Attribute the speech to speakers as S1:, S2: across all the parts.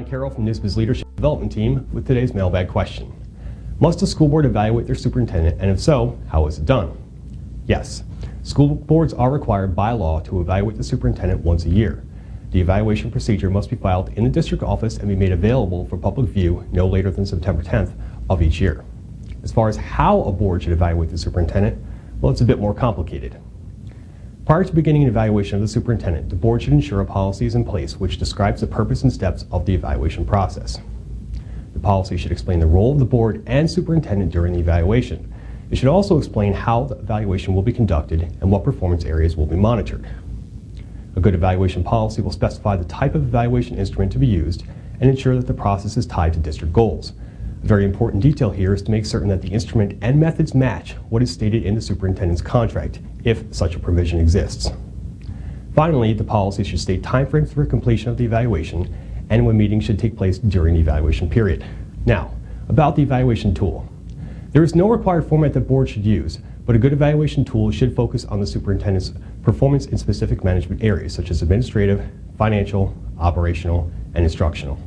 S1: Carroll from NYSSBA's Leadership Development Team with today's mailbag question. Must a school board evaluate their superintendent, and if so, how is it done? Yes, school boards are required by law to evaluate the superintendent once a year. The evaluation procedure must be filed in the district office and be made available for public view no later than September 10th of each year. As far as how a board should evaluate the superintendent, well, it's a bit more complicated. Prior to beginning an evaluation of the superintendent, the board should ensure a policy is in place which describes the purpose and steps of the evaluation process. The policy should explain the role of the board and superintendent during the evaluation. It should also explain how the evaluation will be conducted and what performance areas will be monitored. A good evaluation policy will specify the type of evaluation instrument to be used and ensure that the process is tied to district goals. A very important detail here is to make certain that the instrument and methods match what is stated in the superintendent's contract, if such a provision exists. Finally, the policy should state timeframes for completion of the evaluation and when meetings should take place during the evaluation period. Now, about the evaluation tool. There is no required format that boards should use, but a good evaluation tool should focus on the superintendent's performance in specific management areas such as administrative, financial, operational, and instructional.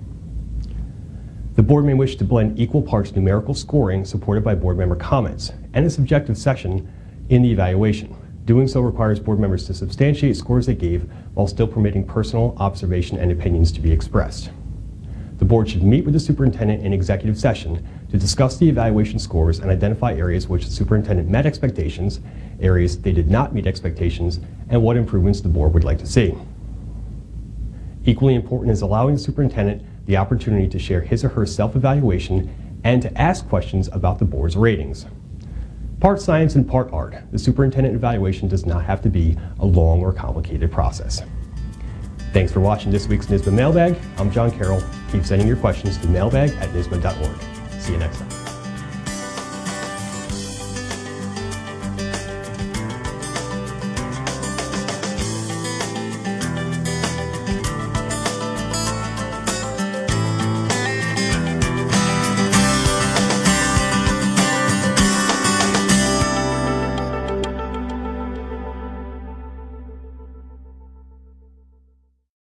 S1: The board may wish to blend equal parts numerical scoring supported by board member comments and a subjective section in the evaluation. Doing so requires board members to substantiate scores they gave while still permitting personal observation and opinions to be expressed. The board should meet with the superintendent in executive session to discuss the evaluation scores and identify areas which the superintendent met expectations, areas they did not meet expectations, and what improvements the board would like to see. Equally important is allowing the superintendent the opportunity to share his or her self-evaluation and to ask questions about the board's ratings. Part science and part art, the superintendent evaluation does not have to be a long or complicated process. Thanks for watching this week's NYSSBA Mailbag. I'm John Carroll. Keep sending your questions to mailbag@nyssba.org. See you next time.